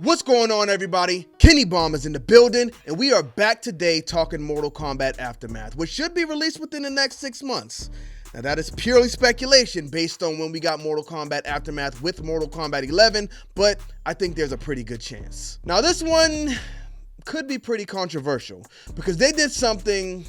What's going on, everybody? Kennybomb is in the building, and we are back today talking Mortal Kombat Aftermath, which should be released within the next 6 months. Now, that is purely speculation based on when we got Mortal Kombat Aftermath with Mortal Kombat 11, but I think there's a pretty good chance. Now, this one could be pretty controversial because they did something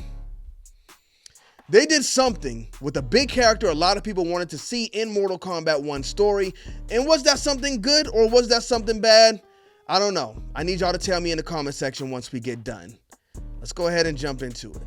with a big character a lot of people wanted to see in Mortal Kombat 1 story. And was that something good or was that something bad? I don't know. I need y'all to tell me in the comment section once we get done. Let's go ahead and jump into it.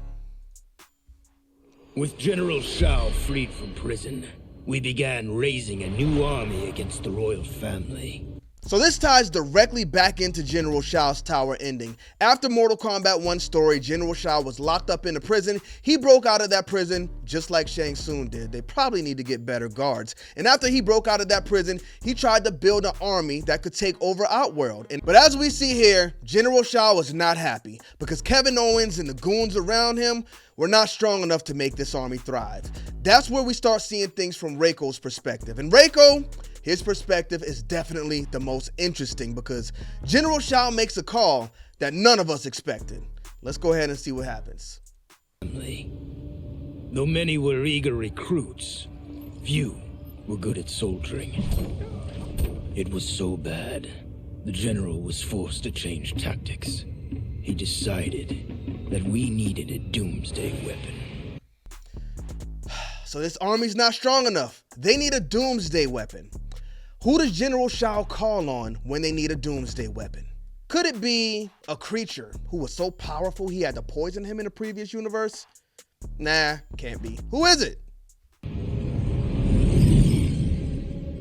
With General Shao freed from prison, we began raising a new army against the royal family. So this ties directly back into General Shao's tower ending. After Mortal Kombat 1 story, General Shao was locked up in a prison. He broke out of that prison just like Shang Tsung did. They probably need to get better guards. And after he broke out of that prison, he tried to build an army that could take over Outworld. But as we see here, General Shao was not happy because Kevin Owens and the goons around him were not strong enough to make this army thrive. That's where we start seeing things from Reiko's perspective. And Reiko, his perspective is definitely the most interesting because General Shao makes a call that none of us expected. Let's go ahead and see what happens. Though many were eager recruits, few were good at soldiering. It was so bad, the general was forced to change tactics. He decided that we needed a doomsday weapon. So this army's not strong enough. They need a doomsday weapon. Who does General Shao call on when they need a doomsday weapon? Could it be a creature who was so powerful he had to poison him in the previous universe? Nah, can't be. Who is it?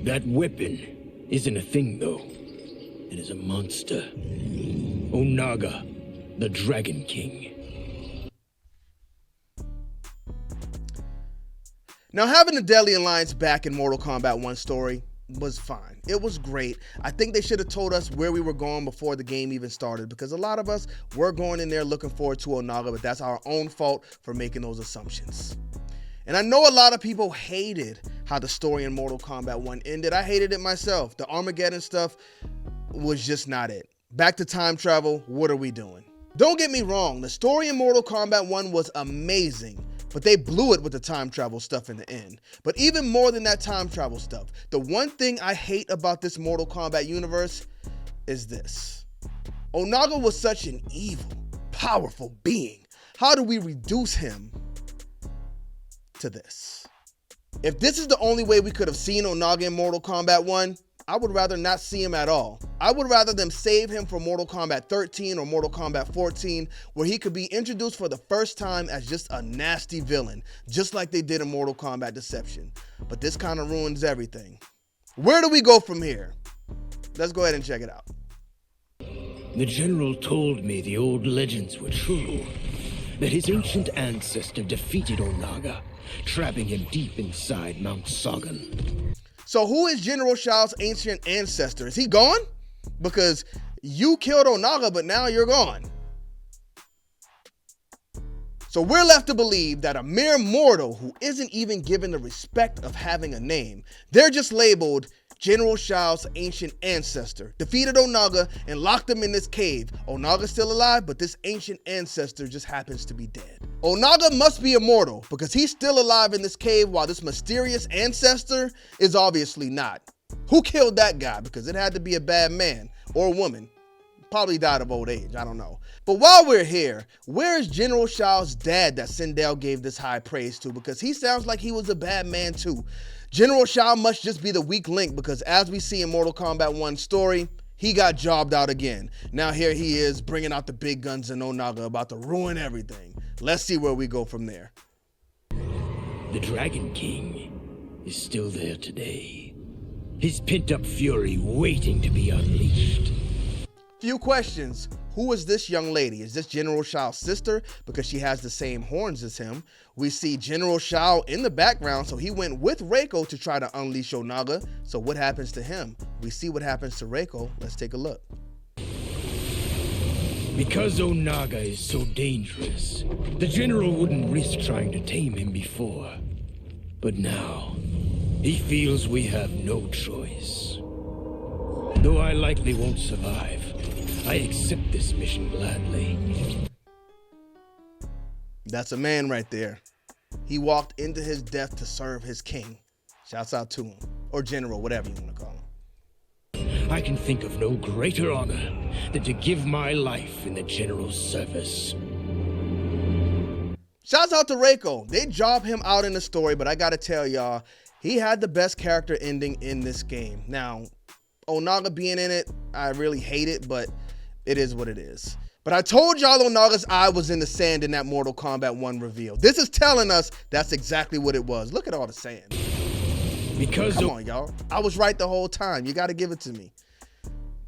That weapon isn't a thing, though. It is a monster. Onaga, the Dragon King. Now, having the Deadly Alliance back in Mortal Kombat 1 story was fine. It was great. I think they should have told us where we were going before the game even started because a lot of us were going in there looking forward to Onaga, but that's our own fault for making those assumptions. And I know a lot of people hated how the story in Mortal Kombat 1 ended. I hated it myself. The Armageddon stuff was just not it. Back to time travel, what are we doing? Don't get me wrong, the story in Mortal Kombat 1 was amazing, but they blew it with the time travel stuff in the end. But even more than that time travel stuff, the one thing I hate about this Mortal Kombat universe is this. Onaga was such an evil, powerful being. How do we reduce him to this? If this is the only way we could have seen Onaga in Mortal Kombat 1, I would rather not see him at all. I would rather them save him for Mortal Kombat 13 or Mortal Kombat 14, where he could be introduced for the first time as just a nasty villain, just like they did in Mortal Kombat Deception. But this kind of ruins everything. Where do we go from here? Let's go ahead and check it out. The general told me the old legends were true, that his ancient ancestor defeated Onaga, trapping him deep inside Mount Sagan. So who is General Shao's ancient ancestor? Is he gone? Because you killed Onaga, but now you're gone. So we're left to believe that a mere mortal who isn't even given the respect of having a name, they're just labeled General Shao's ancient ancestor, defeated Onaga and locked him in this cave. Onaga's still alive, but this ancient ancestor just happens to be dead. Onaga must be immortal because he's still alive in this cave while this mysterious ancestor is obviously not. Who killed that guy? Because it had to be a bad man or a woman. Probably died of old age, I don't know. But while we're here, where is General Shao's dad that Sindel gave this high praise to? Because he sounds like he was a bad man too. General Shao must just be the weak link because as we see in Mortal Kombat 1 story, he got jobbed out again. Now here he is bringing out the big guns in Onaga, about to ruin everything. Let's see where we go from there. The Dragon King is still there today. His pent-up fury waiting to be unleashed. Few questions. Who is this young lady? Is this General Shao's sister? Because she has the same horns as him. We see General Shao in the background, so he went with Reiko to try to unleash Onaga. So what happens to him? We see what happens to Reiko. Let's take a look. Because Onaga is so dangerous, the general wouldn't risk trying to tame him before. But now, he feels we have no choice. Though I likely won't survive, I accept this mission gladly. That's a man right there. He walked into his death to serve his king. Shouts out to him. Or general, whatever you want to call him. I can think of no greater honor than to give my life in the general's service. Shouts out to Reiko. They job him out in the story, but I gotta tell y'all, he had the best character ending in this game. Now, Onaga being in it, I really hate it, but it is what it is. But I told y'all Onaga's eye was in the sand in that Mortal Kombat 1 reveal. This is telling us that's exactly what it was. Look at all the sand. Because Come on, y'all. I was right the whole time. You got to give it to me.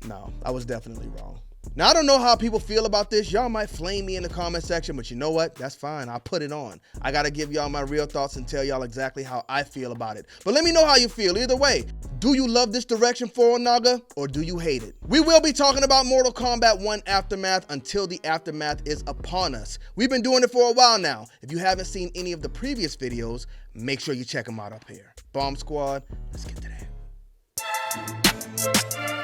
No, I was definitely wrong. Now, I don't know how people feel about this. Y'all might flame me in the comment section, but you know what? That's fine. I'll put it on. I got to give y'all my real thoughts and tell y'all exactly how I feel about it. But let me know how you feel. Either way, do you love this direction for Onaga or do you hate it? We will be talking about Mortal Kombat 1 Aftermath until the aftermath is upon us. We've been doing it for a while now. If you haven't seen any of the previous videos, make sure you check them out up here. Bomb Squad, let's get to that.